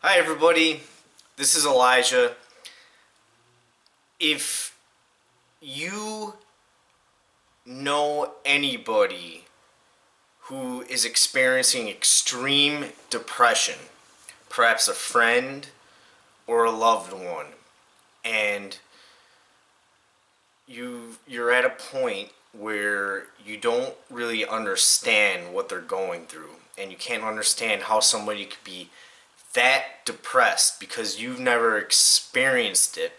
Hi everybody, this is Elijah. If you know anybody who is experiencing extreme depression, perhaps a friend or a loved one, and you're at a point where you don't really understand what they're going through, and you can't understand how somebody could be that depressed because you've never experienced it,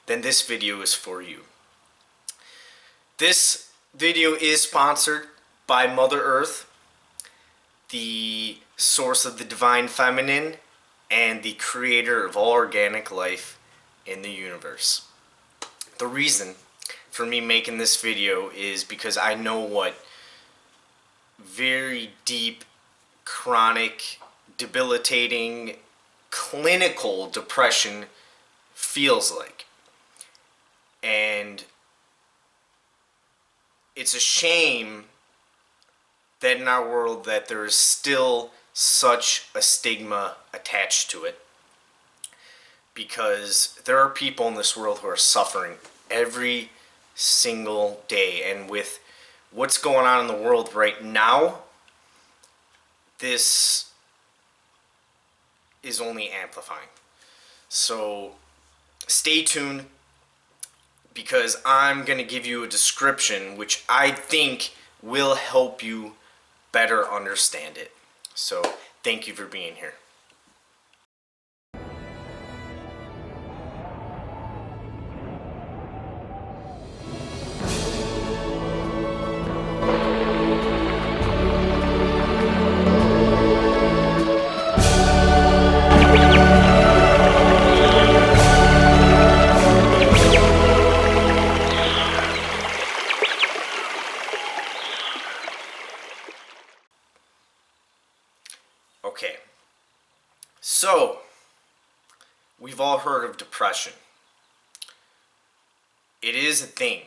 then this video is for you. This video is sponsored by Mother Earth, the source of the divine feminine, and the creator of all organic life in the universe. The reason for me making this video is because I know what very deep, chronic, debilitating, clinical depression feels like. And it's a shame that in our world that there is still such a stigma attached to it, because there are people in this world who are suffering every single day, and with what's going on in the world right now, this is only amplifying. So stay tuned, because I'm going to give you a description which I think will help you better understand it. So thank you for being here. Okay, so we've all heard of depression. It is a thing.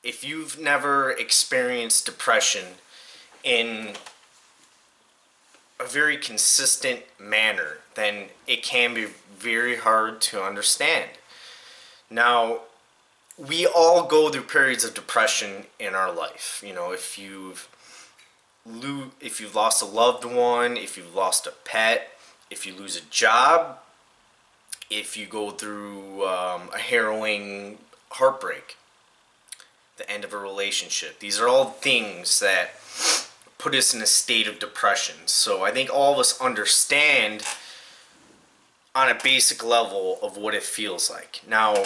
If you've never experienced depression in a very consistent manner, then it can be very hard to understand. Now, we all go through periods of depression in our life. You know, if you've lost a loved one, if you've lost a pet, if you lose a job, if you go through a harrowing heartbreak, the end of a relationship. These are all things that put us in a state of depression. So I think all of us understand on a basic level of what it feels like. Now,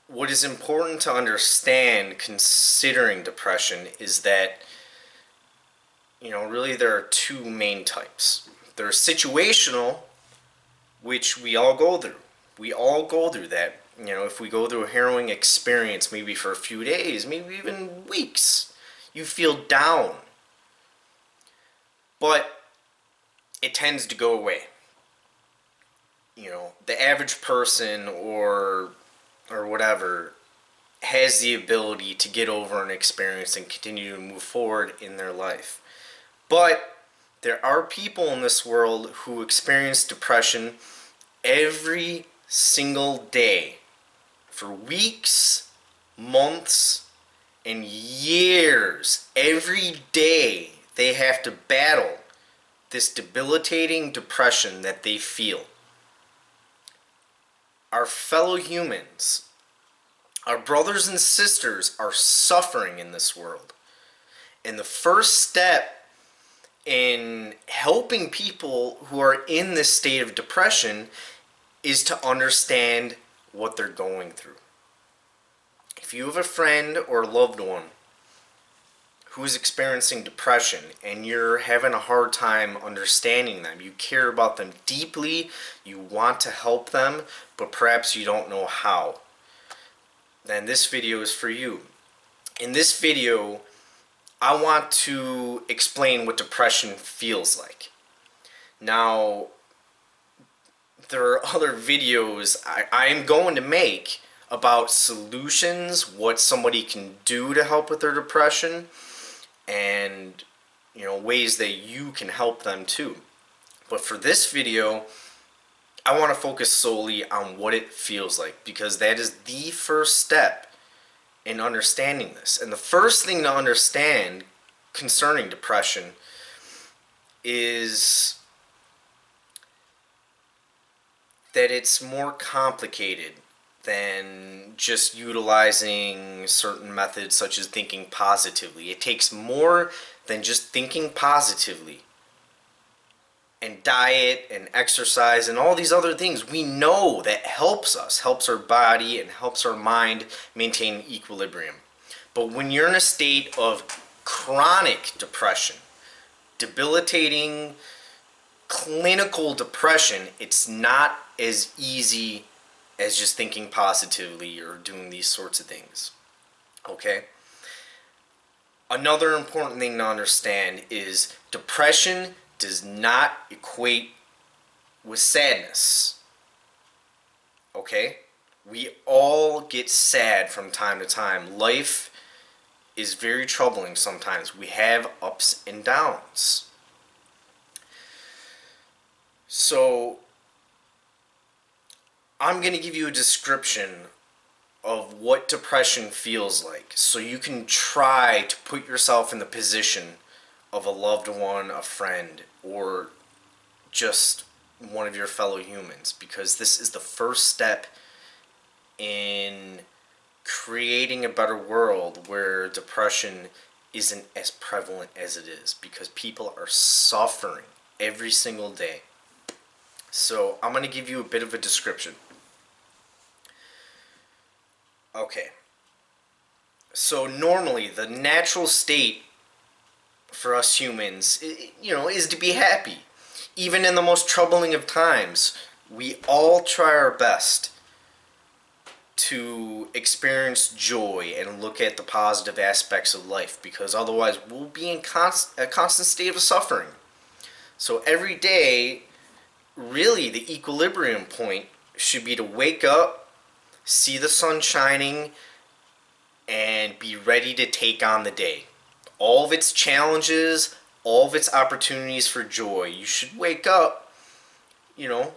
what is important to understand considering depression is that, really there are two main types. There's situational, which we all go through. We all go through that. If we go through a harrowing experience, maybe for a few days, maybe even weeks, you feel down. But it tends to go away. The average person or whatever has the ability to get over an experience and continue to move forward in their life. But there are people in this world who experience depression every single day for weeks, months, and years. Every day they have to battle this debilitating depression that they feel. Our fellow humans, our brothers and sisters, are suffering in this world. And the first step in helping people who are in this state of depression is to understand what they're going through. If you have a friend or loved one who is experiencing depression and you're having a hard time understanding them, you care about them deeply, you want to help them, but perhaps you don't know how, then this video is for you. In this video, I want to explain what depression feels like. Now, there are other videos I'm going to make about solutions, what somebody can do to help with their depression, and ways that you can help them too. But for this video, I want to focus solely on what it feels like, because that is the first step in understanding this. And the first thing to understand concerning depression is that it's more complicated than just utilizing certain methods such as thinking positively. It takes more than just thinking positively. And diet and exercise and all these other things we know that helps us, helps our body and helps our mind maintain equilibrium. But when you're in a state of chronic depression, debilitating clinical depression, it's not as easy as just thinking positively or doing these sorts of things. Okay? Another important thing to understand is depression does not equate with sadness. Okay? We all get sad from time to time. Life is very troubling sometimes. We have ups and downs. So, I'm going to give you a description of what depression feels like, so you can try to put yourself in the position of a loved one, a friend, or just one of your fellow humans, because this is the first step in creating a better world where depression isn't as prevalent as it is, because people are suffering every single day. So I'm going to give you a bit of a description. Okay. So normally the natural state for us humans, is to be happy. Even in the most troubling of times, we all try our best to experience joy and look at the positive aspects of life, because otherwise we'll be in a constant state of suffering. So every day, really the equilibrium point should be to wake up, see the sun shining, and be ready to take on the day. All of its challenges, all of its opportunities for joy. You should wake up,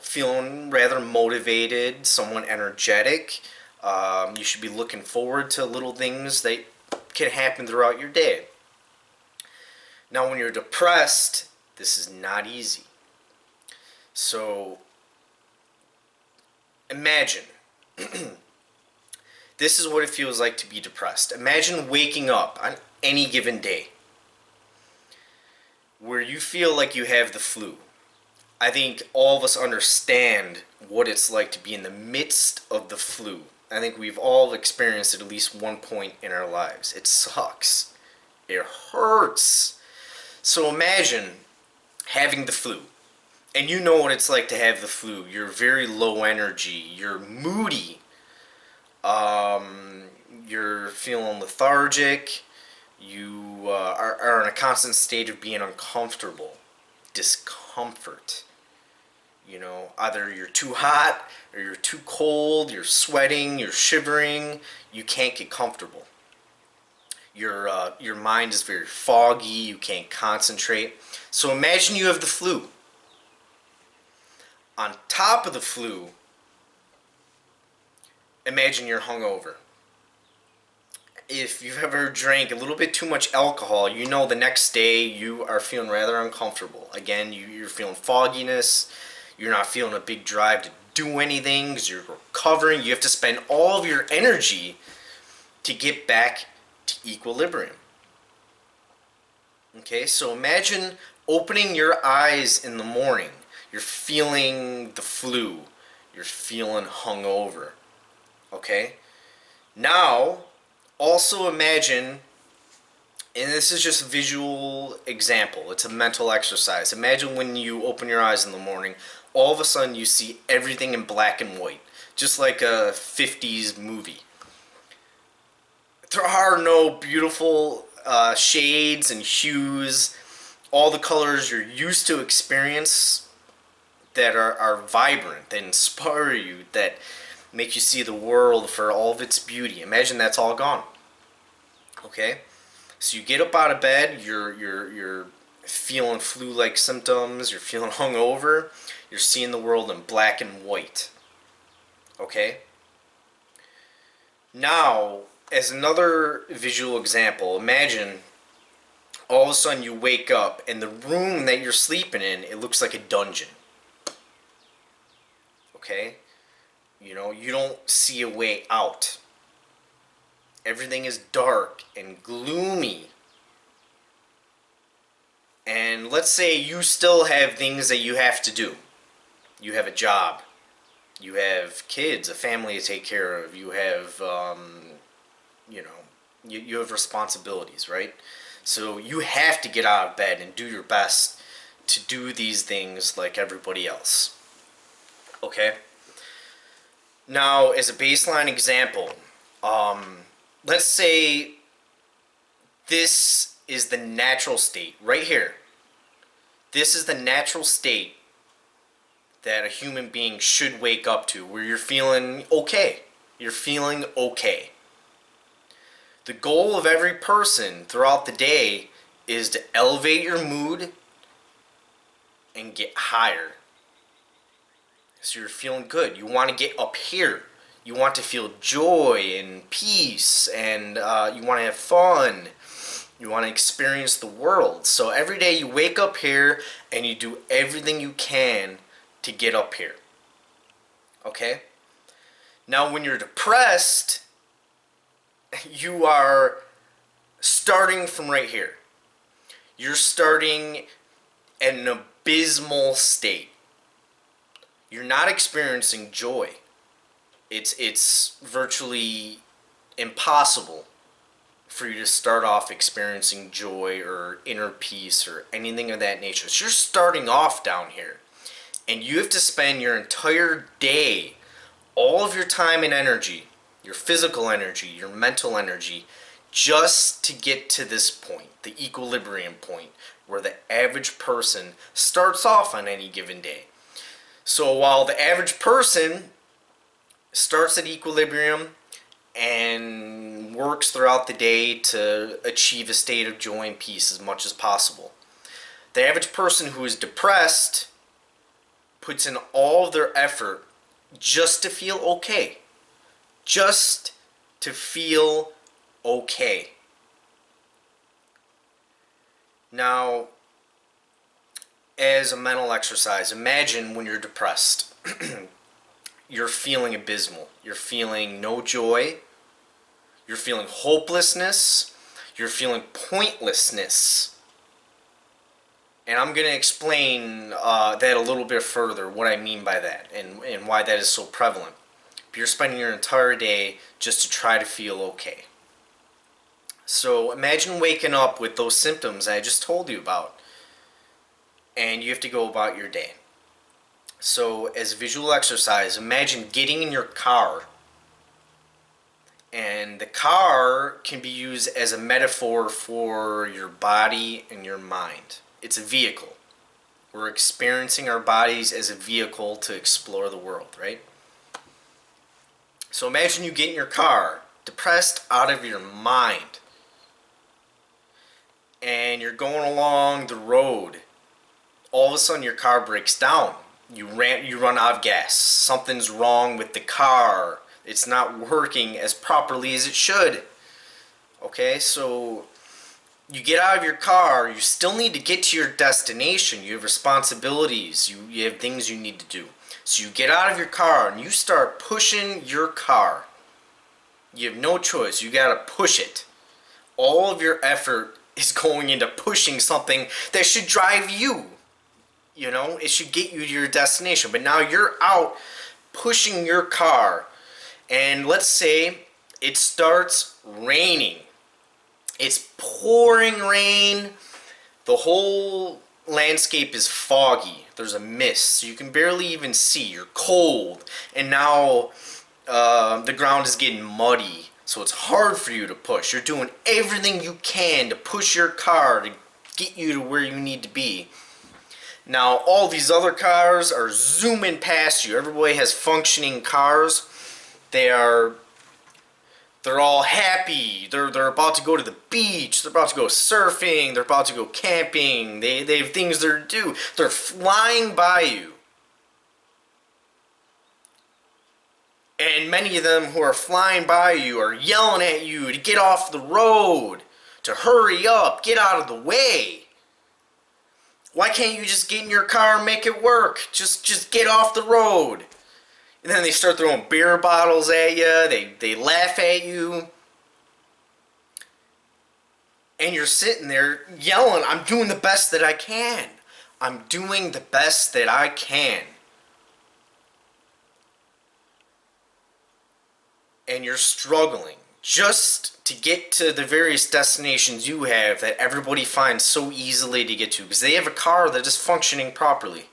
feeling rather motivated, somewhat energetic. You should be looking forward to little things that can happen throughout your day. Now, when you're depressed, this is not easy. So, imagine. This is what it feels like to be depressed. Imagine waking up on any given day where you feel like you have the flu. I think all of us understand what it's like to be in the midst of the flu. I think we've all experienced it at least one point in our lives. It sucks. It hurts. So imagine having the flu. And you know what it's like to have the flu. You're very low energy. You're moody. You're feeling lethargic. You are in a constant state of being uncomfortable. Discomfort. Either you're too hot or you're too cold, you're sweating, you're shivering, you can't get comfortable. Your mind is very foggy, you can't concentrate. So imagine you have the flu. On top of the flu, imagine you're hungover. If you've ever drank a little bit too much alcohol, the next day you are feeling rather uncomfortable. Again, you're feeling fogginess. You're not feeling a big drive to do anything because you're recovering. You have to spend all of your energy to get back to equilibrium. Okay, so imagine opening your eyes in the morning. You're feeling the flu. You're feeling hungover. Okay? Now, also imagine, and this is just a visual example, it's a mental exercise. Imagine when you open your eyes in the morning, all of a sudden you see everything in black and white, just like a 50s movie. There are no beautiful shades and hues, all the colors you're used to experience that are vibrant, that inspire you, that make you see the world for all of its beauty. Imagine that's all gone. Okay? So you get up out of bed, you're feeling flu-like symptoms, you're feeling hungover, you're seeing the world in black and white. Okay? Now, as another visual example, imagine all of a sudden you wake up and the room that you're sleeping in, it looks like a dungeon. Okay? You know, you don't see a way out. Everything is dark and gloomy. And let's say you still have things that you have to do. You have a job. You have kids, a family to take care of. You have, you have responsibilities, right? So you have to get out of bed and do your best to do these things like everybody else. Okay? Now, as a baseline example, let's say this is the natural state right here. This is the natural state that a human being should wake up to, where you're feeling okay. You're feeling okay. The goal of every person throughout the day is to elevate your mood and get higher. So you're feeling good. You want to get up here. You want to feel joy and peace, and you want to have fun. You want to experience the world. So every day you wake up here and you do everything you can to get up here. Okay? Now when you're depressed, you are starting from right here. You're starting at an abysmal state. You're not experiencing joy. It's virtually impossible for you to start off experiencing joy or inner peace or anything of that nature. So you're starting off down here. And you have to spend your entire day, all of your time and energy, your physical energy, your mental energy, just to get to this point, the equilibrium point, where the average person starts off on any given day. So while the average person starts at equilibrium and works throughout the day to achieve a state of joy and peace as much as possible, the average person who is depressed puts in all of their effort just to feel okay. Just to feel okay. Now, as a mental exercise, imagine when you're depressed. You're feeling abysmal. You're feeling no joy. You're feeling hopelessness. You're feeling pointlessness. And I'm going to explain that a little bit further, what I mean by that, and why that is so prevalent. But you're spending your entire day just to try to feel okay. So imagine waking up with those symptoms I just told you about, and you have to go about your day. So as a visual exercise, imagine getting in your car, and the car can be used as a metaphor for your body and your mind. It's a vehicle. We're experiencing our bodies as a vehicle to explore the world, right? So imagine you get in your car, depressed out of your mind, and you're going along the road. All of a sudden your car breaks down. You run out of gas. Something's wrong with the car. It's not working as properly as it should. Okay, so you get out of your car, you still need to get to your destination. You have responsibilities, you have things you need to do. So you get out of your car and you start pushing your car. You have no choice, you gotta push it. All of your effort is going into pushing something that should drive you. You know, it should get you to your destination. But now you're out pushing your car, and let's say it starts raining. It's pouring rain. The whole landscape is foggy. There's a mist, so you can barely even see. You're cold, and now the ground is getting muddy, so it's hard for you to push. You're doing everything you can to push your car to get you to where you need to be. Now, all these other cars are zooming past you. Everybody has functioning cars. They are They're all happy. They're about to go to the beach. They're about to go surfing. They're about to go camping. They have things to do. They're flying by you. And many of them who are flying by you are yelling at you to get off the road, to hurry up, get out of the way. Why can't you just get in your car and make it work? Just get off the road. And then they start throwing beer bottles at you. They laugh at you. And you're sitting there yelling, I'm doing the best that I can. I'm doing the best that I can. And you're struggling just to get to the various destinations you have that everybody finds so easily to get to. Because they have a car that is functioning properly.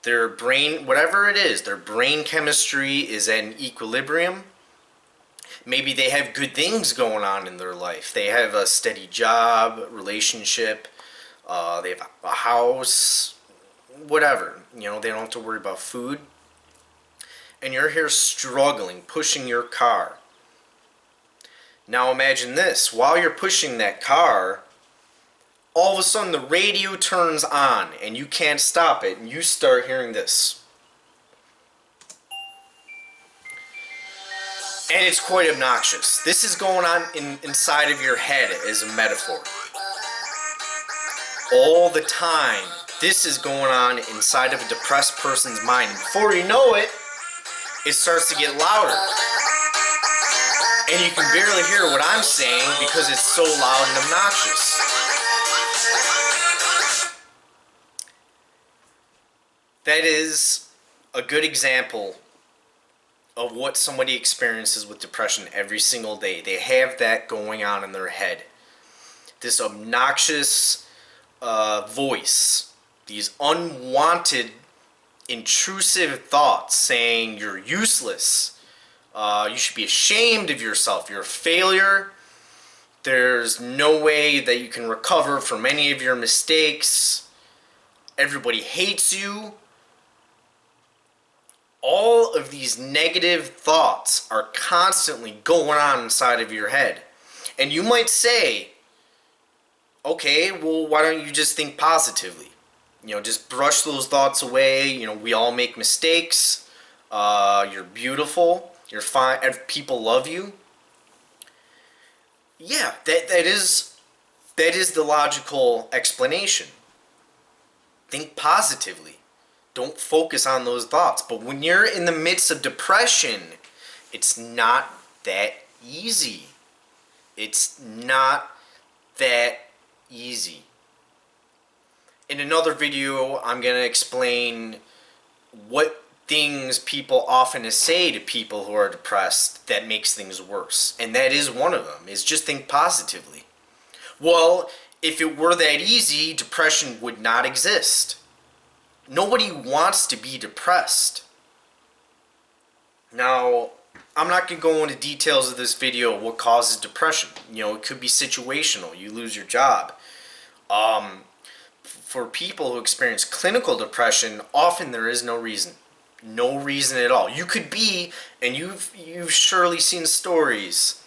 Their brain, whatever it is, their brain chemistry is at an equilibrium. Maybe they have good things going on in their life. They have a steady job, relationship, they have a house, whatever. You know, they don't have to worry about food. And you're here struggling, pushing your car. Now imagine this. While you're pushing that car, all of a sudden the radio turns on and you can't stop it, and you start hearing this. And it's quite obnoxious. This is going on inside of your head as a metaphor. All the time, this is going on inside of a depressed person's mind. And before you know it, it starts to get louder. And you can barely hear what I'm saying because it's so loud and obnoxious. That is a good example of what somebody experiences with depression every single day. They have that going on in their head. This obnoxious voice, these unwanted, intrusive thoughts saying you're useless, you should be ashamed of yourself, you're a failure, there's no way that you can recover from any of your mistakes, everybody hates you. All of these negative thoughts are constantly going on inside of your head. And you might say, okay, well, why don't you just think positively? You know, just brush those thoughts away. You know, we all make mistakes. You're beautiful. You're fine. People love you. Yeah, that is the logical explanation. Think positively. Don't focus on those thoughts. But when you're in the midst of depression, it's not that easy. It's not that easy. In another video, I'm going to explain what things people often say to people who are depressed that makes things worse. And that is one of them, is just think positively. Well, if it were that easy, depression would not exist. Nobody wants to be depressed. Now, I'm not going to go into details of this video of what causes depression. You know, it could be situational. You lose your job. For people who experience clinical depression, often there is no reason. No reason at all. You could be, and you've surely seen stories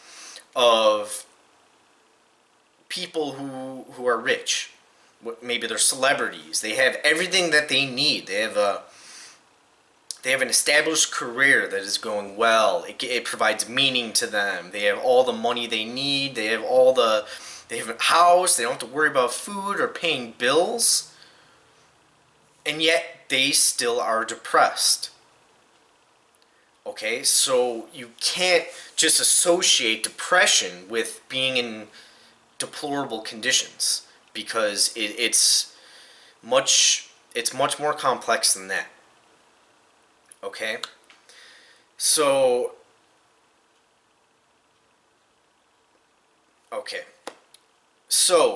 of people who are rich. Maybe they're celebrities. They have everything that they need. They have an established career that is going well. It provides meaning to them. They have all the money they need. They have a house. They don't have to worry about food or paying bills. And yet they still are depressed. Okay, so you can't just associate depression with being in deplorable conditions, because it's much more complex than that. Okay? So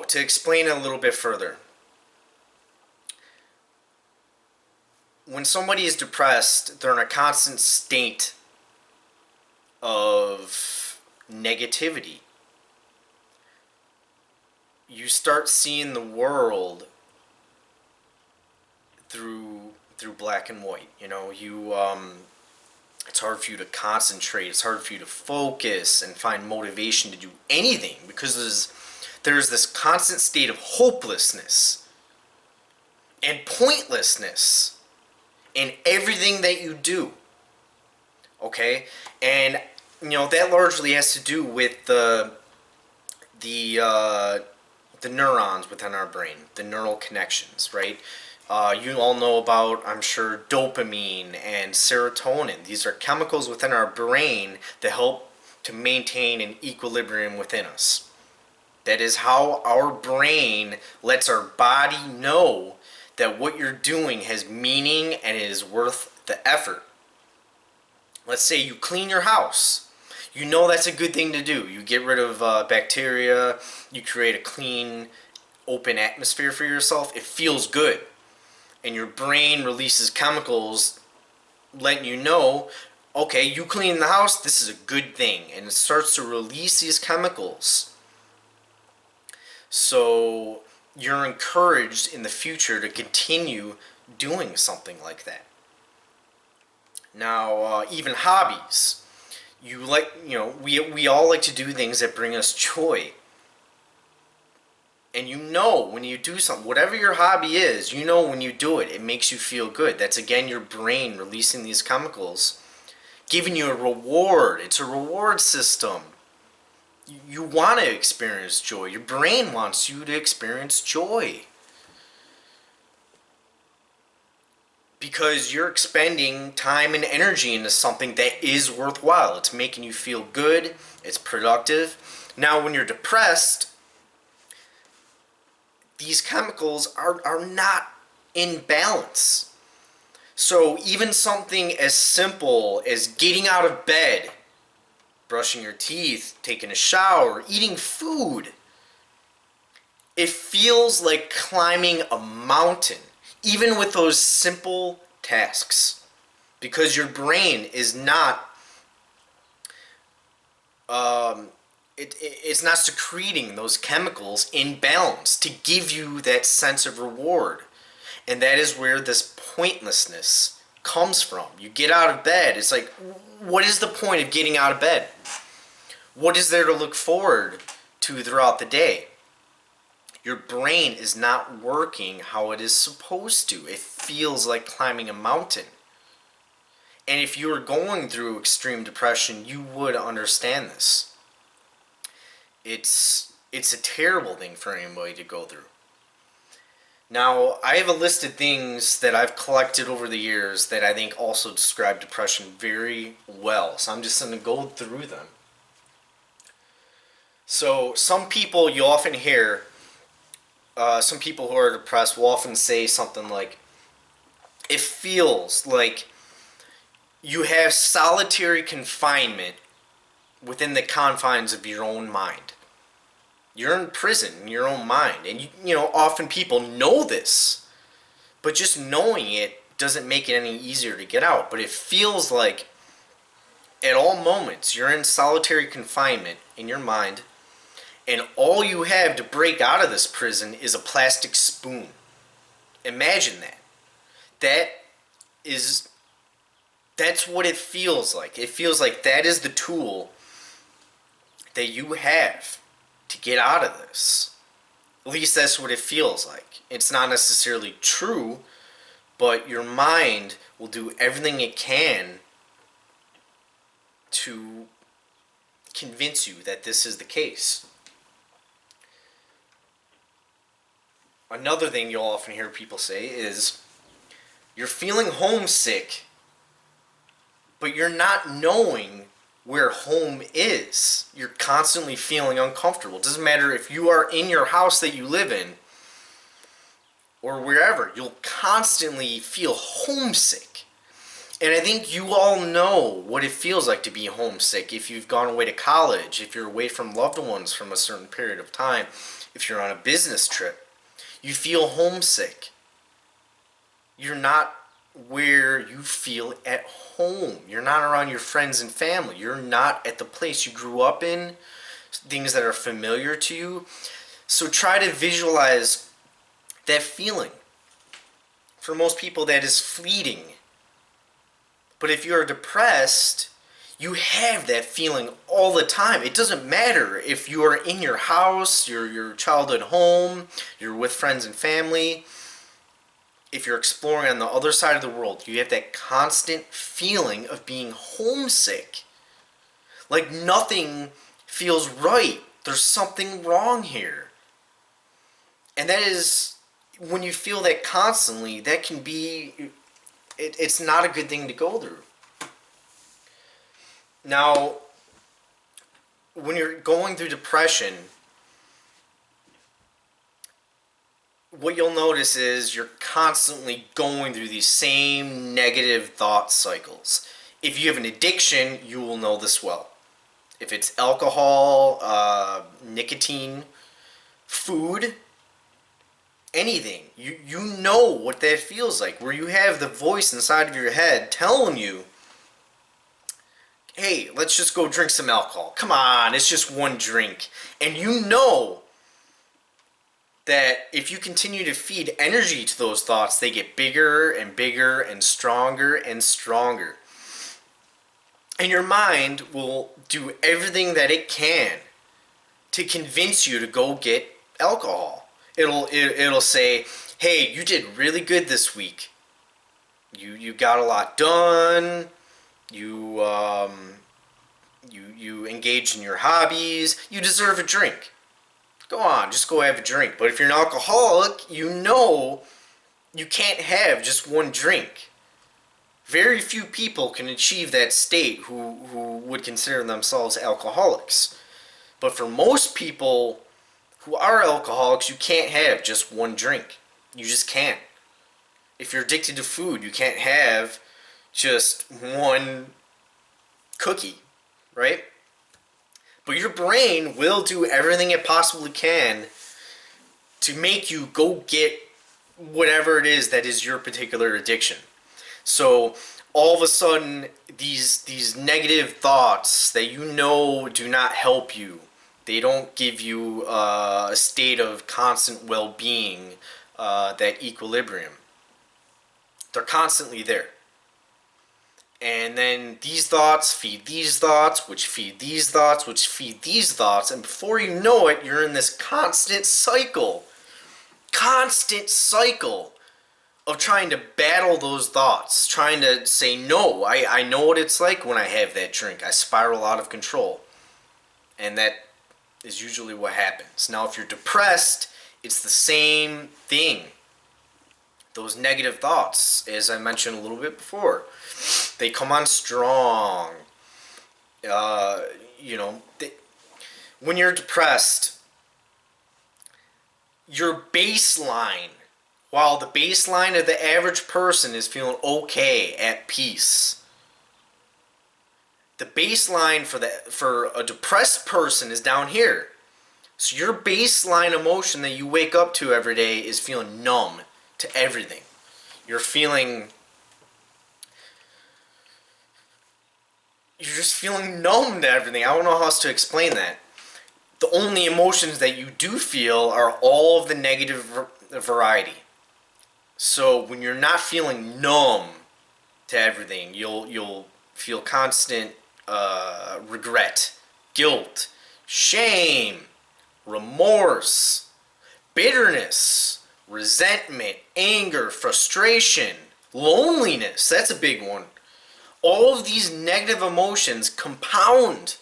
to explain it a little bit further, when somebody is depressed, they're in a constant state of negativity. You start seeing the world through black and white. You know, It's hard for you to concentrate. It's hard for you to focus and find motivation to do anything because there's this constant state of hopelessness and pointlessness in everything that you do. Okay? And that largely has to do with the neurons within our brain, the neural connections, right? You all know about, I'm sure, dopamine and serotonin. These are chemicals within our brain that help to maintain an equilibrium within us. That is how our brain lets our body know that what you're doing has meaning and is worth the effort. Let's say you clean your house. You know that's a good thing to do. You get rid of bacteria. You create a clean, open atmosphere for yourself. It feels good. And your brain releases chemicals letting you know, okay, you clean the house, this is a good thing. And it starts to release these chemicals. So you're encouraged in the future to continue doing something like that. Now, even hobbies. We all like to do things that bring us joy. And when you do something, whatever your hobby is, when you do it, it makes you feel good. That's again your brain releasing these chemicals, giving you a reward. It's a reward system. You want to experience joy. Your brain wants you to experience joy. Because you're expending time and energy into something that is worthwhile. It's making you feel good. It's productive. Now, when you're depressed, these chemicals are not in balance. So even something as simple as getting out of bed, brushing your teeth, taking a shower, eating food, it feels like climbing a mountain, even with those simple tasks, because your brain is not it's not secreting those chemicals in balance to give you that sense of reward. And that is where this pointlessness comes from. You get out of bed, it's like, what is the point of getting out of bed? What is there to look forward to throughout the day? Your brain is not working how it is supposed to. It feels like climbing a mountain. And if you were going through extreme depression, you would understand this. It's a terrible thing for anybody to go through. Now, I have a list of things that I've collected over the years that I think also describe depression very well. So I'm just going to go through them. So some people, you often hear, some people who are depressed will often say something like, it feels like you have solitary confinement within the confines of your own mind. You're in prison in your own mind. And often people know this, but just knowing it doesn't make it any easier to get out. But it feels like at all moments you're in solitary confinement in your mind, and all you have to break out of this prison is a plastic spoon. Imagine that. That's what it feels like. It feels like that is the tool that you have to get out of this. At least that's what it feels like. It's not necessarily true, but your mind will do everything it can to convince you that this is the case. Another thing you'll often hear people say is, you're feeling homesick, but you're not knowing where home is. You're constantly feeling uncomfortable. It doesn't matter if you are in your house that you live in or wherever, you'll constantly feel homesick. And I think you all know what it feels like to be homesick if you've gone away to college, if you're away from loved ones from a certain period of time, if you're on a business trip. You feel homesick. You're not where you feel at home. You're not around your friends and family. You're not at the place you grew up in, things that are familiar to you. So try to visualize that feeling. For most people, that is fleeting. But if you're depressed, you have that feeling all the time. It doesn't matter if you are in your house, your childhood home, you're with friends and family. If you're exploring on the other side of the world, you have that constant feeling of being homesick. Like nothing feels right. There's something wrong here. And that is, when you feel that constantly, that can be, it's not a good thing to go through. Now, when you're going through depression, what you'll notice is you're constantly going through these same negative thought cycles. If you have an addiction, you will know this well. If it's alcohol, nicotine, food, anything, you know what that feels like, where you have the voice inside of your head telling you, hey, let's just go drink some alcohol. Come on, it's just one drink. And you know that if you continue to feed energy to those thoughts, they get bigger and bigger and stronger and stronger. And your mind will do everything that it can to convince you to go get alcohol. It'll say, hey, you did really good this week. You got a lot done. You engaged in your hobbies. You deserve a drink. Go on, just go have a drink. But if you're an alcoholic, you know you can't have just one drink. Very few people can achieve that state who would consider themselves alcoholics. But for most people who are alcoholics, you can't have just one drink. You just can't. If you're addicted to food, you can't have just one cookie, right? But your brain will do everything it possibly can to make you go get whatever it is that is your particular addiction. So all of a sudden, these negative thoughts that you know do not help you, they don't give you a state of constant well-being, that equilibrium. They're constantly there. And then these thoughts feed these thoughts, which feed these thoughts, which feed these thoughts. And before you know it, you're in this constant cycle of trying to battle those thoughts, trying to say, no, I know what it's like when I have that drink. I spiral out of control. And that is usually what happens. Now, if you're depressed, it's the same thing. Those negative thoughts, as I mentioned a little bit before, they come on strong. When you're depressed, your baseline, while the baseline of the average person is feeling okay, at peace, the baseline for a depressed person is down here. So your baseline emotion that you wake up to every day is feeling numb to everything. You're just feeling numb to everything. I don't know how else to explain that. The only emotions that you do feel are all of the negative variety. So when you're not feeling numb to everything, you'll feel constant regret, guilt, shame, remorse, bitterness, resentment, anger, frustration, loneliness. That's a big one. All of these negative emotions compound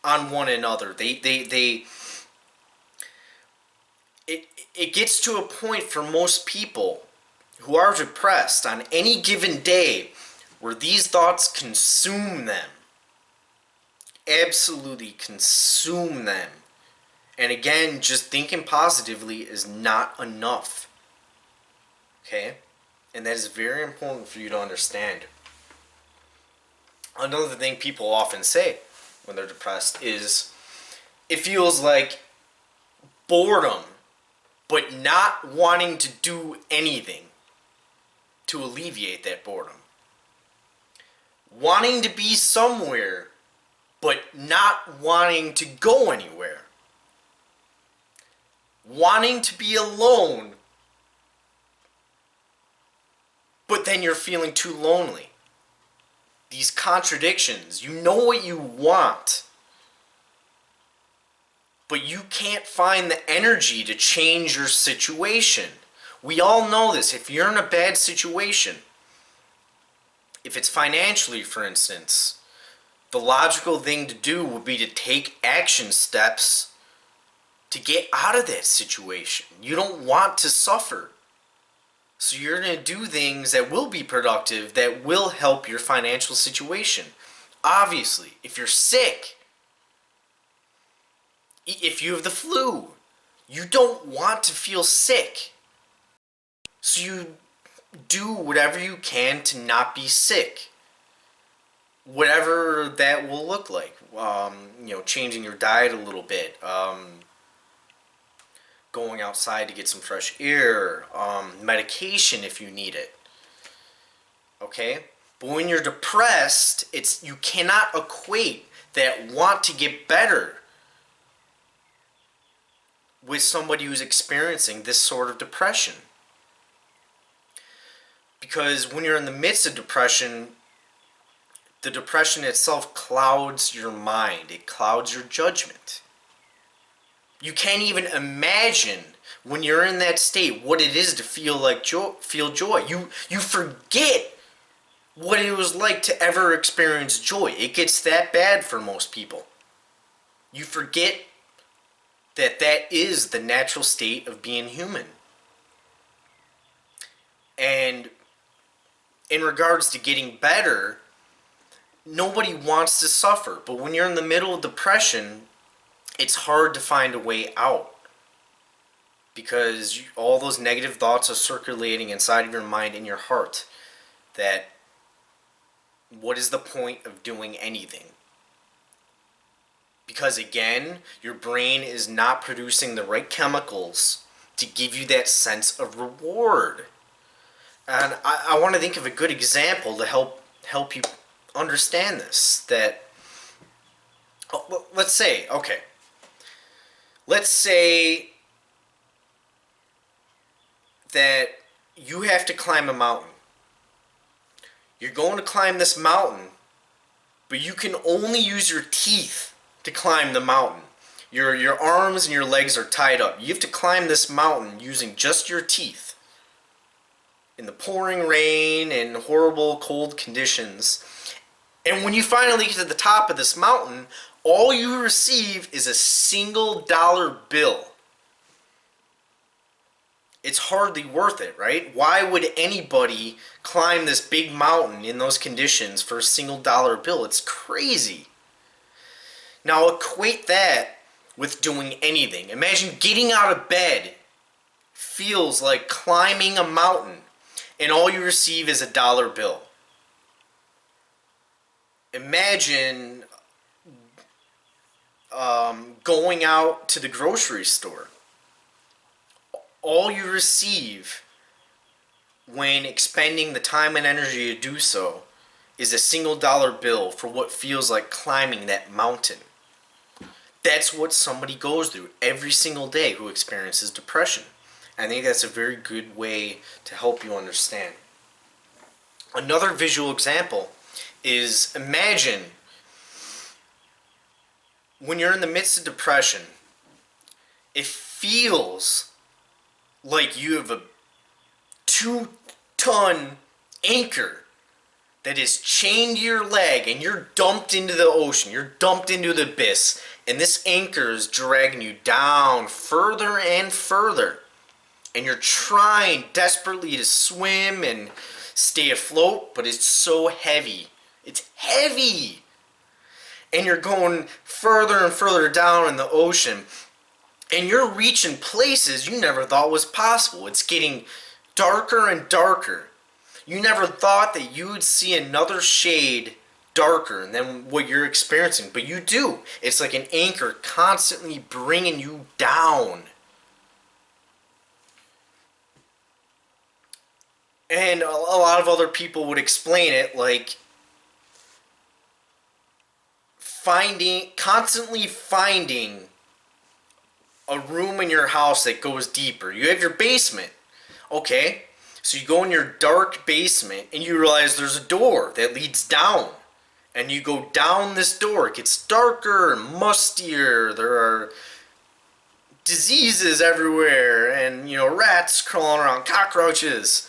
on one another. It gets to a point for most people who are depressed on any given day where these thoughts consume them. Absolutely consume them. And again, just thinking positively is not enough. Okay? And that is very important for you to understand. Another thing people often say when they're depressed is it feels like boredom, but not wanting to do anything to alleviate that boredom. Wanting to be somewhere, but not wanting to go anywhere. Wanting to be alone, but then you're feeling too lonely. these contradictions. You know what you want, but you can't find the energy to change your situation. We all know this. If you're in a bad situation, if it's financially, for instance, the logical thing to do would be to take action steps to get out of that situation. You don't want to suffer. So you're going to do things that will be productive, that will help your financial situation. Obviously, if you're sick, if you have the flu, you don't want to feel sick. So you do whatever you can to not be sick. Whatever that will look like. Changing your diet a little bit. Going outside to get some fresh air. Medication if you need it. Okay? But when you're depressed, you cannot equate that want to get better with somebody who's experiencing this sort of depression. Because when you're in the midst of depression, the depression itself clouds your mind. It clouds your judgment. You can't even imagine when you're in that state what it is to feel joy. You forget what it was like to ever experience joy. It gets that bad for most people. You forget that is the natural state of being human. And in regards to getting better, nobody wants to suffer. But when you're in the middle of depression, it's hard to find a way out. Because all those negative thoughts are circulating inside of your mind and your heart. That what is the point of doing anything? Because again, your brain is not producing the right chemicals to give you that sense of reward. And I want to think of a good example to help you understand this. That, let's say that you have to climb a mountain. You're going to climb this mountain, but you can only use your teeth to climb the mountain. Your arms and your legs are tied up. You have to climb this mountain using just your teeth. In the pouring rain and horrible cold conditions. And when you finally get to the top of this mountain, all you receive is a single dollar bill. It's hardly worth it, right? Why would anybody climb this big mountain in those conditions for a single dollar bill? It's crazy. Now equate that with doing anything. Imagine getting out of bed feels like climbing a mountain, and all you receive is a dollar bill. Imagine going out to the grocery store. All you receive when expending the time and energy to do so is a single dollar bill for what feels like climbing that mountain. That's what somebody goes through every single day who experiences depression. I think that's a very good way to help you understand. Another visual example is, imagine when you're in the midst of depression, it feels like you have a 2-ton anchor that is chained to your leg and you're dumped into the ocean, you're dumped into the abyss, and this anchor is dragging you down further and further. And you're trying desperately to swim and stay afloat, but it's so heavy. It's heavy! And you're going further and further down in the ocean. And you're reaching places you never thought was possible. It's getting darker and darker. You never thought that you would see another shade darker than what you're experiencing, but you do. It's like an anchor constantly bringing you down. And a lot of other people would explain it like constantly finding a room in your house that goes deeper. You have your basement. Okay, So you go in your dark basement and you realize there's a door that leads down. And you go down this door. It gets darker and mustier. There are diseases everywhere and, rats crawling around, cockroaches.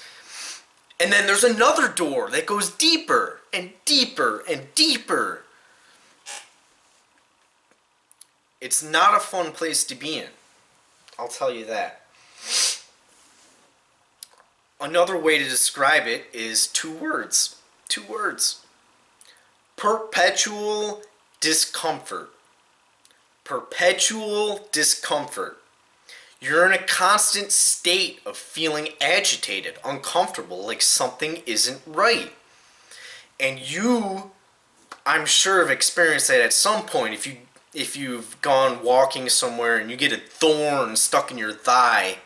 And then there's another door that goes deeper and deeper and deeper. It's not a fun place to be in. I'll tell you that. Another way to describe it is two words. Two words. Perpetual discomfort. Perpetual discomfort. You're in a constant state of feeling agitated, uncomfortable, like something isn't right. And you, I'm sure, have experienced that at some point. If you've gone walking somewhere and you get a thorn stuck in your thigh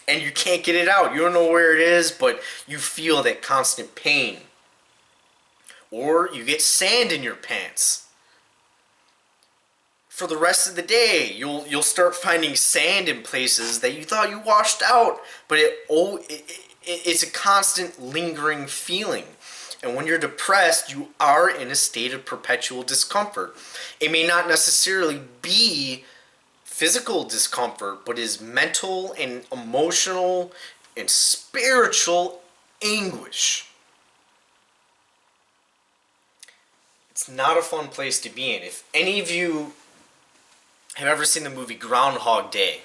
and you can't get it out. You don't know where it is, but you feel that constant pain. Or you get sand in your pants. For the rest of the day, you'll start finding sand in places that you thought you washed out, but it's a constant lingering feeling. And when you're depressed, you are in a state of perpetual discomfort. It may not necessarily be physical discomfort, but is mental and emotional and spiritual anguish. It's not a fun place to be in. If any of you have ever seen the movie Groundhog Day,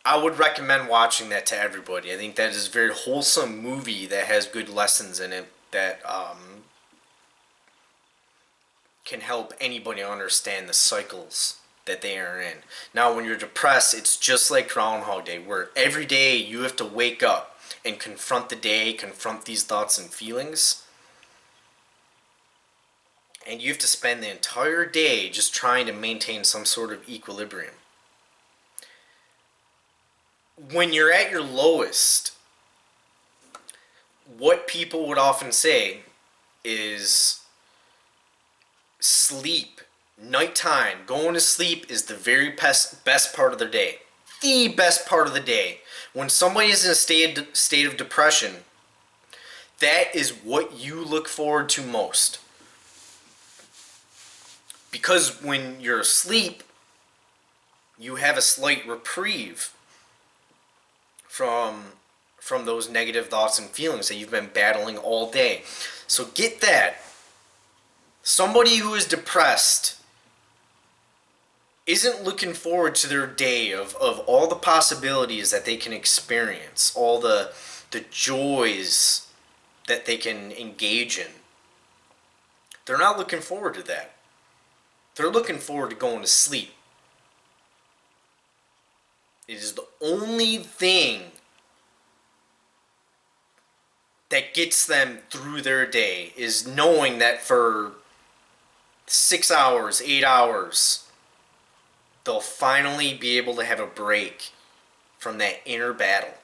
I would recommend watching that to everybody. I think that is a very wholesome movie that has good lessons in it that can help anybody understand the cycles that they are in. Now, when you're depressed, it's just like Groundhog Day, where every day you have to wake up and confront the day, confront these thoughts and feelings. And you have to spend the entire day just trying to maintain some sort of equilibrium. When you're at your lowest, what people would often say is sleep, nighttime, going to sleep is the very best part of the day. The best part of the day. When somebody is in a state of depression, that is what you look forward to most. Because when you're asleep, you have a slight reprieve from those negative thoughts and feelings that you've been battling all day. So get that. Somebody who is depressed isn't looking forward to their day of all the possibilities that they can experience, all the joys that they can engage in. They're not looking forward to that. They're looking forward to going to sleep. It is the only thing that gets them through their day, is knowing that for 6 hours, 8 hours, they'll finally be able to have a break from that inner battle.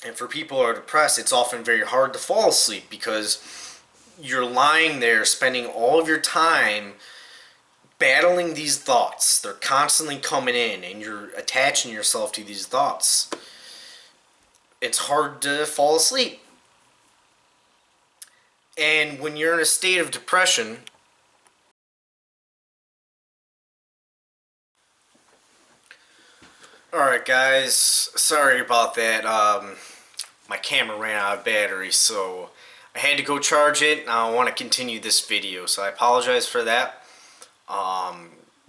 And for people who are depressed, it's often very hard to fall asleep because you're lying there spending all of your time battling these thoughts. They're constantly coming in and you're attaching yourself to these thoughts. It's hard to fall asleep. And when you're in a state of depression, alright guys, sorry about that. My camera ran out of battery, so I had to go charge it, and I want to continue this video, so I apologize for that.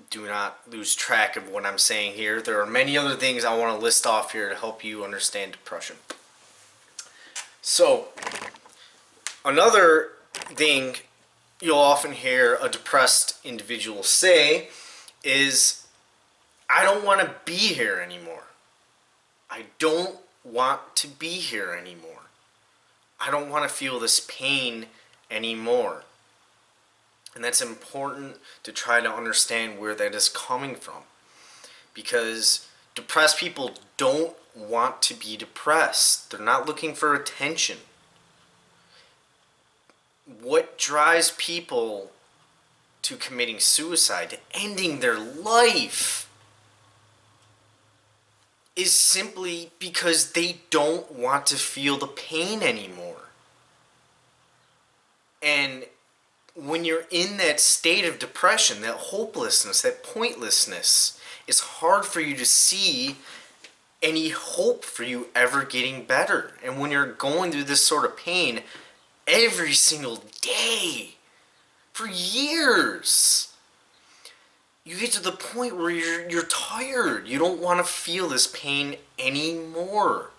Do not lose track of what I'm saying here. There are many other things I want to list off here to help you understand depression. So, another thing you'll often hear a depressed individual say is, I don't want to be here anymore. I don't want to be here anymore. I don't want to feel this pain anymore. And that's important to try to understand where that is coming from. Because depressed people don't want to be depressed. They're not looking for attention. What drives people to committing suicide, to ending their life, is simply because they don't want to feel the pain anymore. And when you're in that state of depression, that hopelessness, that pointlessness, it's hard for you to see any hope for you ever getting better. And when you're going through this sort of pain every single day for years, you get to the point where you're tired. You don't want to feel this pain anymore.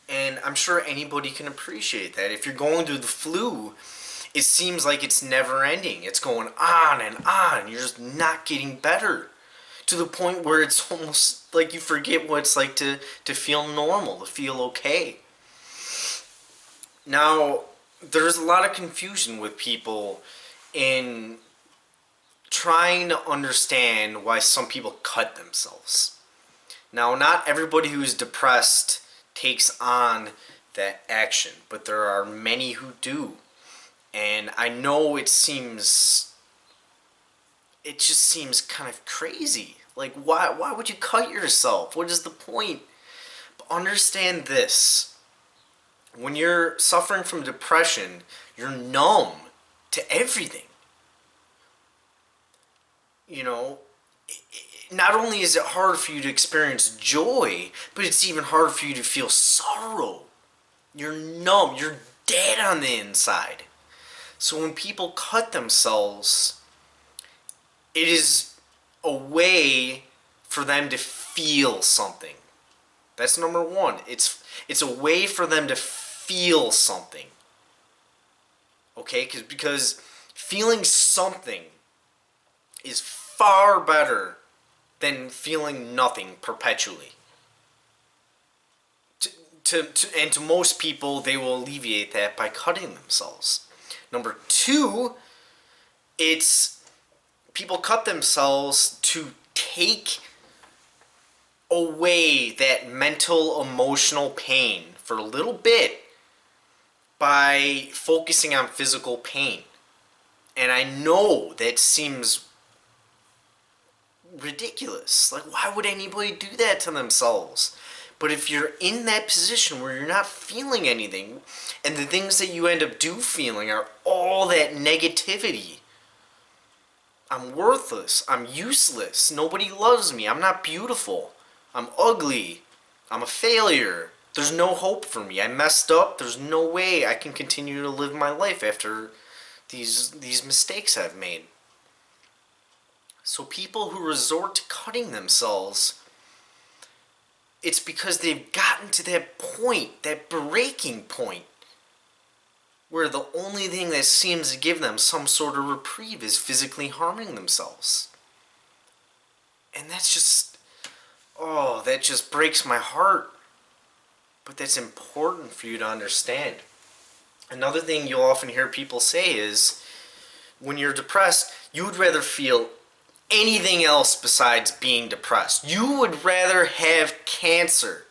And I'm sure anybody can appreciate that. If you're going through the flu, it seems like it's never ending. It's going on and on. You're just not getting better. To the point where it's almost like you forget what it's like to feel normal, to feel okay. Now, there's a lot of confusion with people in trying to understand why some people cut themselves. Now, not everybody who's depressed takes on that action, but there are many who do. And I know it just seems kind of crazy. Like, why would you cut yourself? What is the point? But understand this. When you're suffering from depression, you're numb to everything. You know, not only is it hard for you to experience joy, but it's even hard for you to feel sorrow. You're numb. You're dead on the inside. So when people cut themselves, it is a way for them to feel something. That's number one. It's a way for them to feel something. Okay? Because feeling something is far better than feeling nothing perpetually. And to most people, they will alleviate that by cutting themselves. Number two, it's people cut themselves to take away that mental, emotional pain for a little bit by focusing on physical pain. And I know that seems ridiculous. Like, why would anybody do that to themselves? But if you're in that position where you're not feeling anything, and the things that you end up feeling are all that negativity. I'm worthless. I'm useless. Nobody loves me. I'm not beautiful. I'm ugly. I'm a failure. There's no hope for me. I messed up. There's no way I can continue to live my life after these mistakes I've made. So people who resort to cutting themselves, it's because they've gotten to that point, that breaking point, where the only thing that seems to give them some sort of reprieve is physically harming themselves. And that's just, that just breaks my heart. But that's important for you to understand. Another thing you'll often hear people say is, when you're depressed, you would rather feel anything else besides being depressed. You would rather have cancer.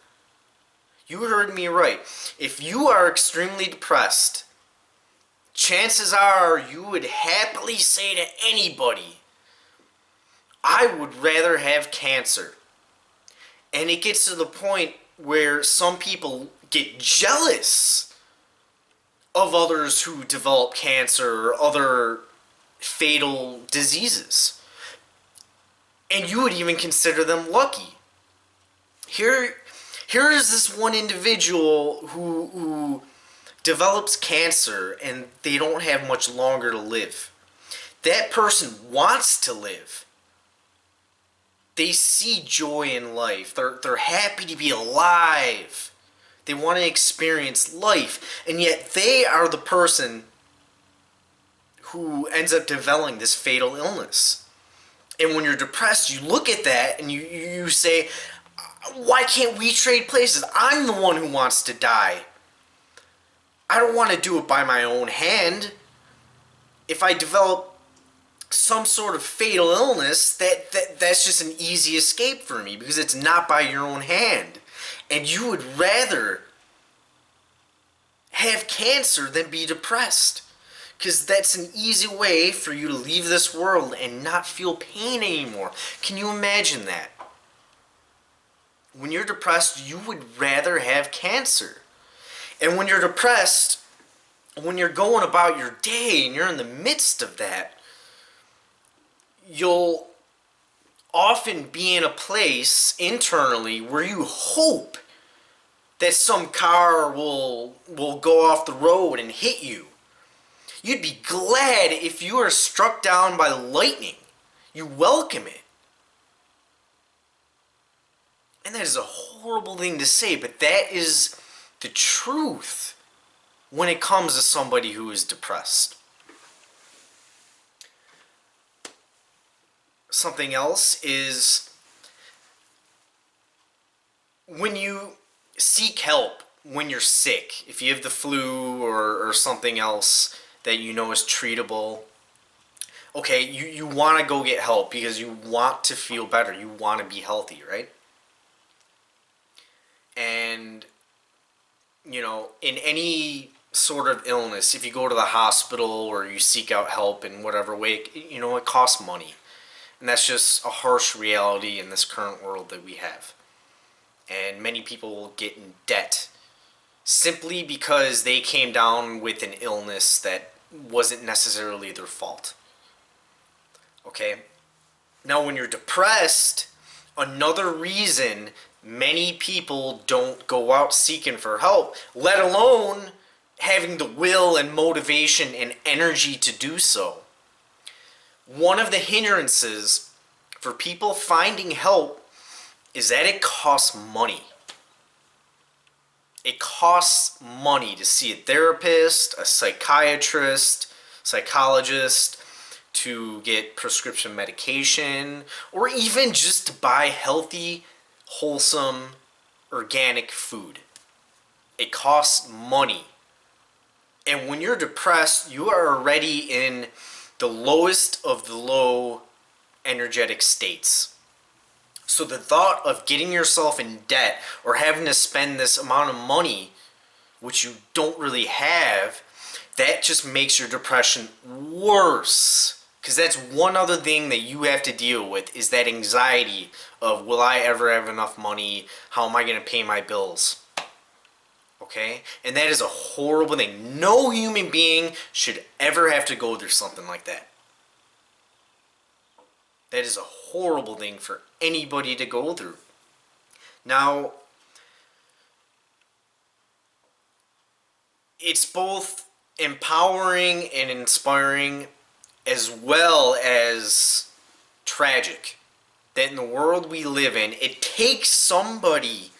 You heard me right. If you are extremely depressed, chances are you would happily say to anybody, I would rather have cancer. And it gets to the point where some people get jealous of others who develop cancer or other fatal diseases. And you would even consider them lucky. Here is this one individual who develops cancer and they don't have much longer to live. That person wants to live. They see joy in life. They're happy to be alive. They want to experience life. And yet they are the person who ends up developing this fatal illness. And when you're depressed, you look at that and you say, why can't we trade places? I'm the one who wants to die. I don't want to do it by my own hand. If I develop some sort of fatal illness, that's just an easy escape for me because it's not by your own hand. And you would rather have cancer than be depressed. Because that's an easy way for you to leave this world and not feel pain anymore. Can you imagine that? When you're depressed, you would rather have cancer. And when you're depressed, when you're going about your day and you're in the midst of that, you'll often be in a place internally where you hope that some car will go off the road and hit you. You'd be glad if you are struck down by lightning. You welcome it. And that is a horrible thing to say, but that is the truth when it comes to somebody who is depressed. Something else is when you seek help when you're sick, if you have the flu or something else that you know is treatable, okay, you want to go get help because you want to feel better. You want to be healthy, right? And, in any sort of illness, if you go to the hospital or you seek out help in whatever way, it costs money. And that's just a harsh reality in this current world that we have. And many people will get in debt simply because they came down with an illness that wasn't necessarily their fault. Okay? Now, when you're depressed, another reason many people don't go out seeking for help, let alone having the will and motivation and energy to do so. One of the hindrances for people finding help is that it costs money. It costs money to see a therapist, a psychiatrist, psychologist, to get prescription medication, or even just to buy healthy, wholesome, organic food. It costs money. And when you're depressed, you are already in the lowest of the low energetic states. So the thought of getting yourself in debt or having to spend this amount of money, which you don't really have, that just makes your depression worse. Because that's one other thing that you have to deal with, is that anxiety of, will I ever have enough money? How am I going to pay my bills? Okay? And that is a horrible thing. No human being should ever have to go through something like that. That is a horrible thing for anybody to go through. Now, it's both empowering and inspiring as well as tragic that in the world we live in, it takes somebody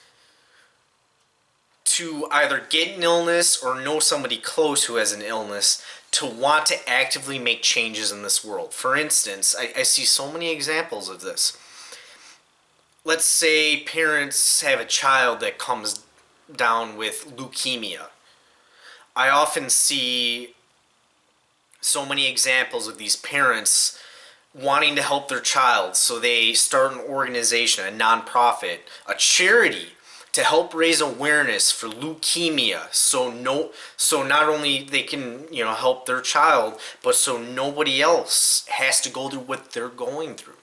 to either get an illness or know somebody close who has an illness to want to actively make changes in this world. For instance, I see so many examples of this. Let's say parents have a child that comes down with leukemia. I often see so many examples of these parents wanting to help their child, so they start an organization, a nonprofit, a charity, to help raise awareness for leukemia, so not only they can help their child, but so nobody else has to go through what they're going through.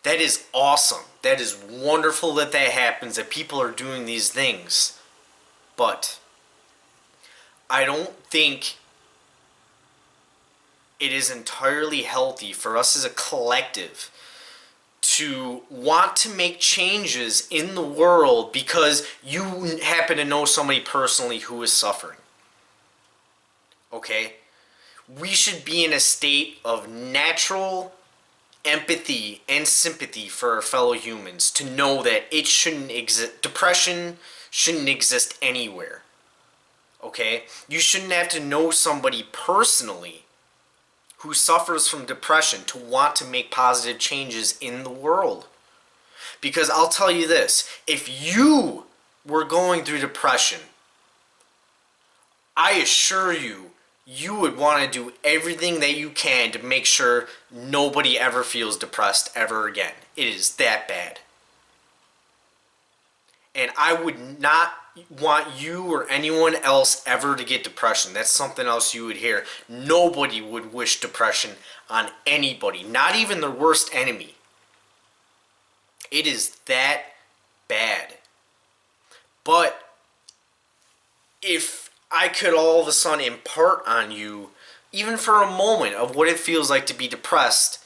That is awesome. That is wonderful that happens, that people are doing these things. But I don't think it is entirely healthy for us as a collective to want to make changes in the world because you happen to know somebody personally who is suffering. Okay? We should be in a state of natural empathy and sympathy for our fellow humans, to know that it shouldn't exist. Depression shouldn't exist anywhere. Okay? You shouldn't have to know somebody personally who suffers from depression to want to make positive changes in the world. Because I'll tell you this, if you were going through depression, I assure you, you would want to do everything that you can to make sure nobody ever feels depressed ever again. It is that bad. And I would not want you or anyone else ever to get depression. That's something else you would hear. Nobody would wish depression on anybody, not even their worst enemy. It is that bad. But if I could all of a sudden impart on you, even for a moment, of what it feels like to be depressed,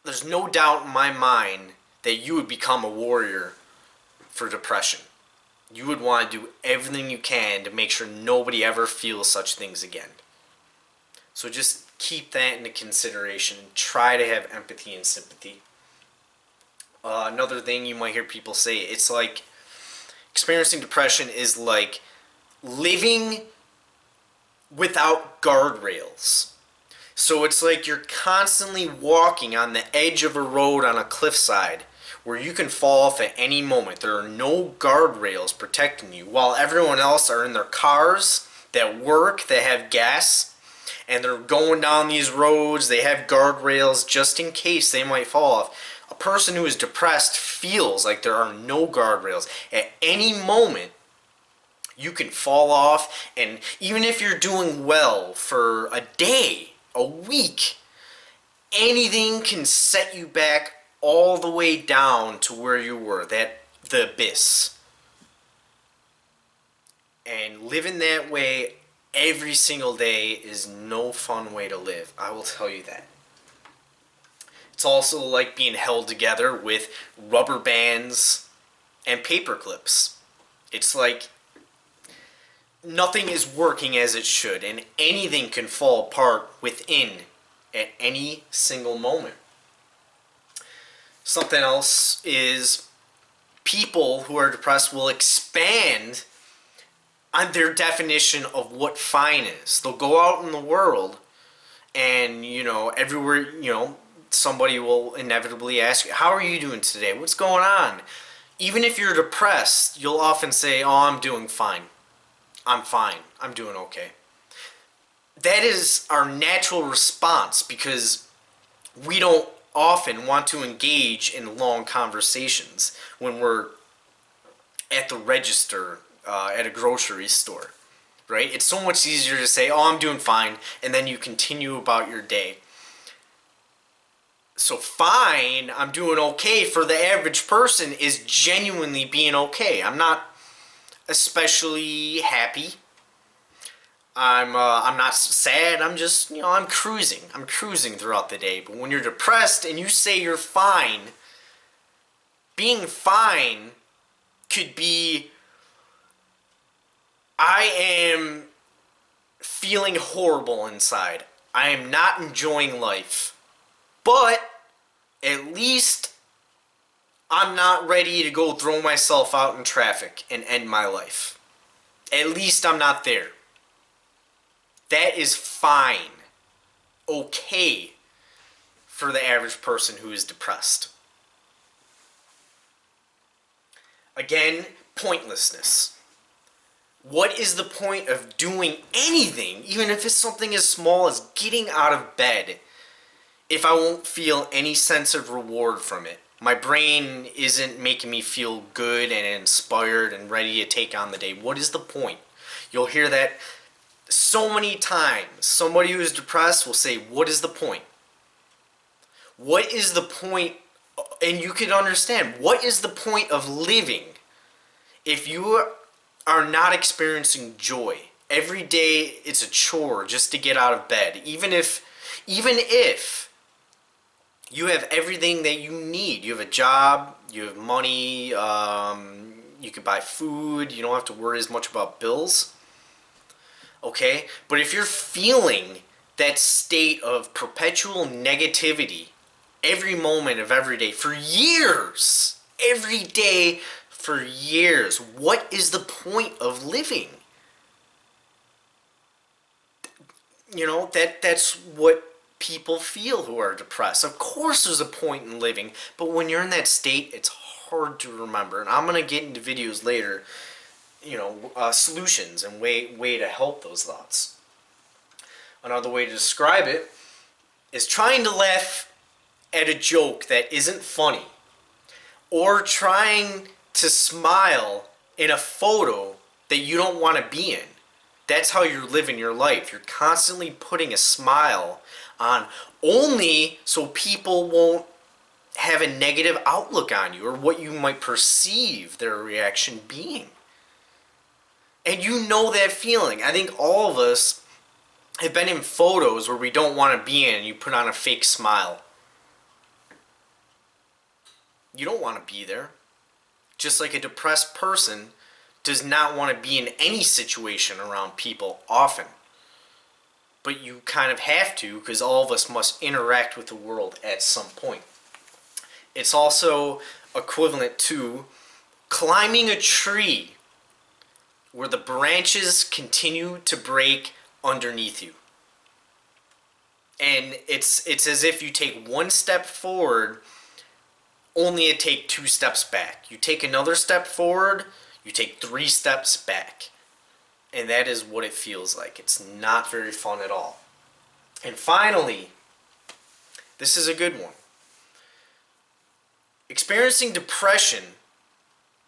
there's no doubt in my mind that you would become a warrior for depression. You would want to do everything you can to make sure nobody ever feels such things again. So just keep that into consideration and try to have empathy and sympathy. Another thing you might hear people say, it's like experiencing depression is like living without guardrails. So it's like you're constantly walking on the edge of a road on a cliffside where you can fall off at any moment. There are no guardrails protecting you, while everyone else are in their cars that work, that have gas, and they're going down these roads. They have guardrails just in case they might fall off. A person who is depressed feels like there are no guardrails. At any moment, you can fall off, and even if you're doing well for a day, a week, anything can set you back all the way down to where you were, the abyss. And living that way every single day is no fun way to live. I will tell you that. It's also like being held together with rubber bands and paper clips. It's like nothing is working as it should, and anything can fall apart within at any single moment. Something else is people who are depressed will expand on their definition of what fine is. They'll go out in the world and, everywhere, somebody will inevitably ask you, how are you doing today? What's going on? Even if you're depressed, you'll often say, oh, I'm doing fine. I'm fine. I'm doing okay. That is our natural response because we don't often want to engage in long conversations when we're at the register at a grocery store, right? It's so much easier to say, oh, I'm doing fine, and then you continue about your day. So fine, I'm doing okay for the average person is genuinely being okay. I'm not especially happy. I'm not sad. I'm just, I'm cruising. I'm cruising throughout the day. But when you're depressed and you say you're fine, being fine could be, I am feeling horrible inside. I am not enjoying life. But at least I'm not ready to go throw myself out in traffic and end my life. At least I'm not there. That is fine. Okay for the average person who is depressed. Again, pointlessness. What is the point of doing anything, even if it's something as small as getting out of bed, if I won't feel any sense of reward from it? My brain isn't making me feel good and inspired and ready to take on the day. What is the point? You'll hear that so many times. Somebody who is depressed will say, what is the point? What is the point? And you can understand, what is the point of living if you are not experiencing joy? Every day it's a chore just to get out of bed. Even if you have everything that you need. You have a job, you have money, you can buy food, you don't have to worry as much about bills. Okay? But if you're feeling that state of perpetual negativity every moment of every day for years, every day for years, what is the point of living? That's what people feel who are depressed. Of course there's a point in living, but when you're in that state, it's hard to remember. And I'm going to get into videos later, solutions and way to help those thoughts. Another way to describe it is trying to laugh at a joke that isn't funny, or trying to smile in a photo that you don't want to be in. That's how you're living your life. You're constantly putting a smile on only so people won't have a negative outlook on you, or what you might perceive their reaction being. And you know that feeling. I think all of us have been in photos where we don't want to be in, and you put on a fake smile. You don't want to be there. Just like a depressed person does not want to be in any situation around people often. But you kind of have to, because all of us must interact with the world at some point. It's also equivalent to climbing a tree where the branches continue to break underneath you. And it's as if you take one step forward, only to take 2 steps back. You take another step forward, you take 3 steps back. And that is what it feels like. It's not very fun at all. And finally, this is a good one. Experiencing depression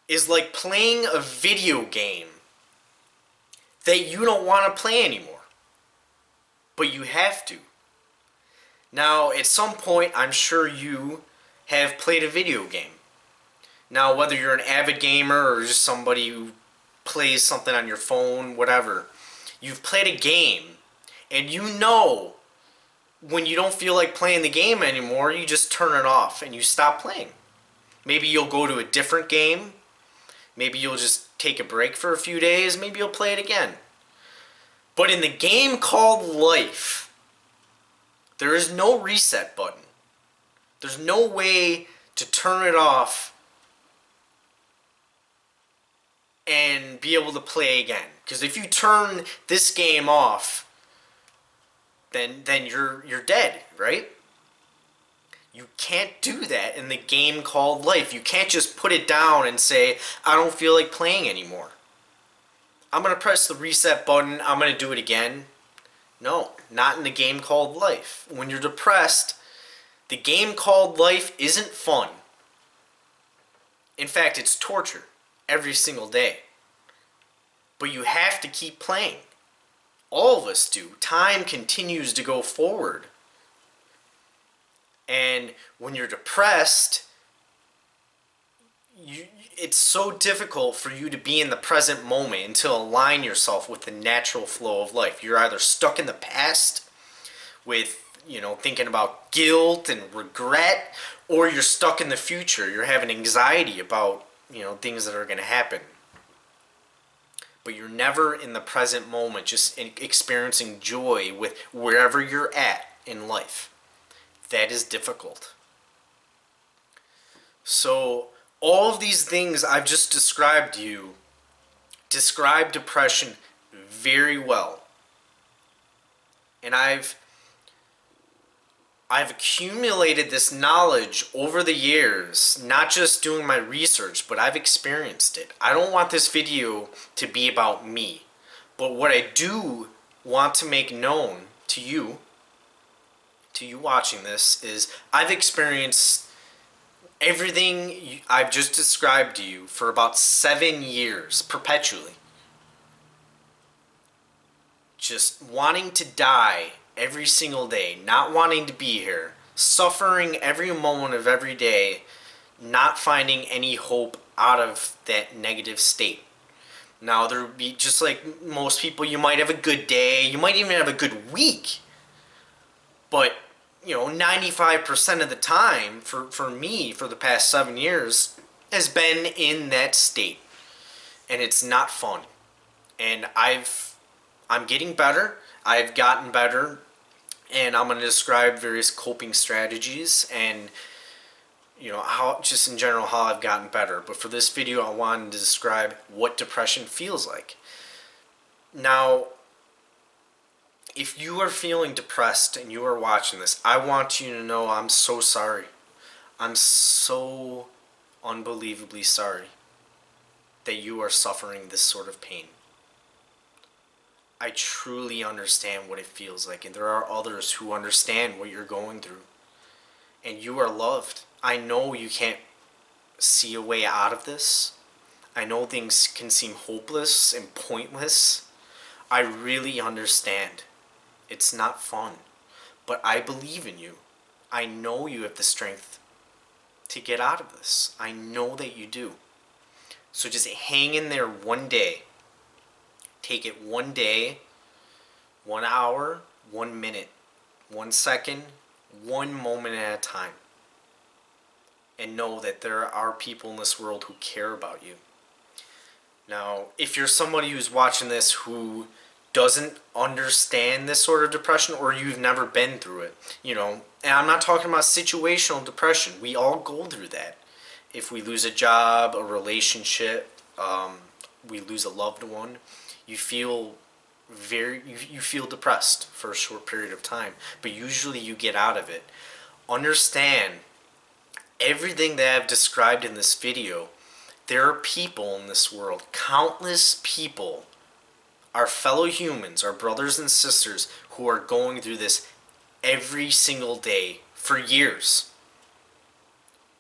is like playing a video game that you don't want to play anymore. But you have to. Now, at some point, I'm sure you have played a video game. Now, whether you're an avid gamer or just somebody who plays something on your phone, whatever, you've played a game, and you know when you don't feel like playing the game anymore, you just turn it off and you stop playing. Maybe you'll go to a different game. Maybe you'll just take a break for a few days. Maybe you'll play it again. But in the game called life, there is no reset button. There's no way to turn it off and be able to play again. Because if you turn this game off, then you're dead, right? You can't do that in the game called life. You can't just put it down and say, I don't feel like playing anymore. I'm going to press the reset button. I'm going to do it again. No, not in the game called life. When you're depressed, the game called life isn't fun. In fact, it's torture every single day. But you have to keep playing. All of us do. Time continues to go forward. And when you're depressed, it's so difficult for you to be in the present moment and to align yourself with the natural flow of life. You're either stuck in the past with, thinking about guilt and regret, or you're stuck in the future. You're having anxiety about, things that are going to happen. But you're never in the present moment, just experiencing joy with wherever you're at in life. That is difficult. So all of these things I've just described to you describe depression very well. And I've accumulated this knowledge over the years, not just doing my research, but I've experienced it. I don't want this video to be about me, but what I do want to make known to you watching this, is I've experienced everything I've just described to you for about 7 years, perpetually. Just wanting to die every single day, not wanting to be here, suffering every moment of every day, not finding any hope out of that negative state. Now, there would be, just like most people, you might have a good day, you might even have a good week, but 95% of the time for me for the past 7 years has been in that state, and it's not fun. And I'm getting better. I've gotten better, and I'm going to describe various coping strategies and how, just in general, how I've gotten better. But for this video, I wanted to describe what depression feels like. Now, if you are feeling depressed and you are watching this, I want you to know I'm so sorry. I'm so unbelievably sorry that you are suffering this sort of pain. I truly understand what it feels like, and there are others who understand what you're going through. And you are loved. I know you can't see a way out of this. I know things can seem hopeless and pointless. I really understand. It's not fun, but I believe in you. I know you have the strength to get out of this. I know that you do. So just hang in there one day. Take it one day, 1 hour, 1 minute, 1 second, one moment at a time. And know that there are people in this world who care about you. Now, if you're somebody who's watching this who doesn't understand this sort of depression, or you've never been through it, and I'm not talking about situational depression. We all go through that. If we lose a job, a relationship, we lose a loved one, you feel you feel depressed for a short period of time, but usually you get out of it. Understand everything that I've described in this video. There are people in this world, countless people, our fellow humans, our brothers and sisters, who are going through this every single day for years.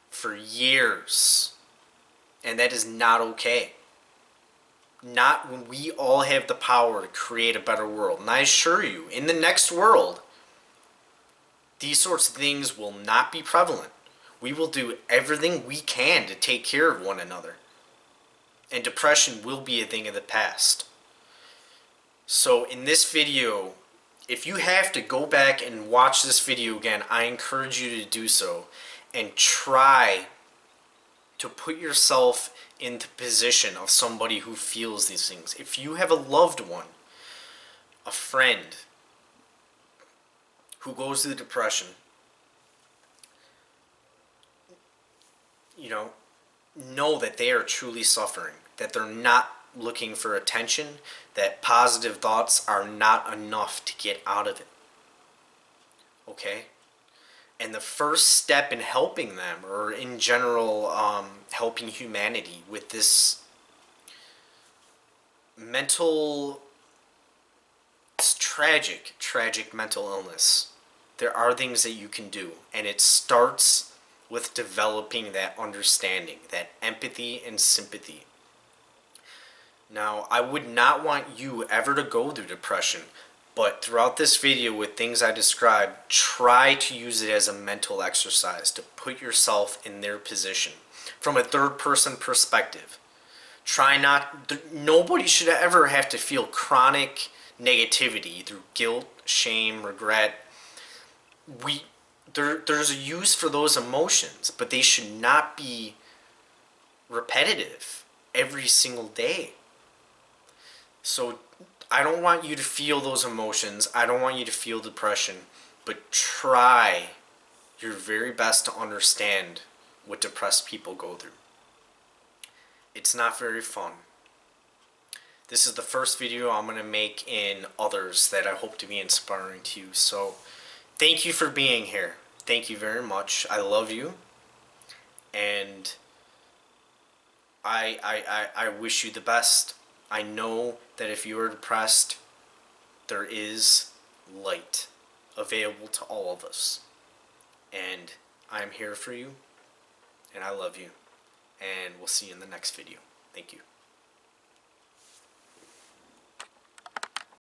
For years. And that is not okay. Not when we all have the power to create a better world. And I assure you, in the next world, these sorts of things will not be prevalent. We will do everything we can to take care of one another. And depression will be a thing of the past. So in this video, if you have to go back and watch this video again, I encourage you to do so. And try to put yourself in the position of somebody who feels these things. If you have a loved one, a friend, who goes through depression, know that they are truly suffering, that they're not looking for attention, that positive thoughts are not enough to get out of it. Okay? And the first step in helping them, or in general helping humanity with this tragic mental illness, there are things that you can do. And it starts with developing that understanding, that empathy and sympathy. Now, I would not want you ever to go through depression, but throughout this video with things I described, try to use it as a mental exercise to put yourself in their position from a third person perspective. Nobody should ever have to feel chronic negativity through guilt, shame, regret. There's a use for those emotions, but they should not be repetitive every single day. So I don't want you to feel those emotions. I don't want you to feel depression, but try your very best to understand what depressed people go through. It's not very fun. This is the first video I'm going to make in others that I hope to be inspiring to you. So thank you for being here. Thank you very much. I love you. And I wish you the best. I know that if you are depressed, there is light available to all of us. And I'm here for you. And I love you. And we'll see you in the next video. Thank you.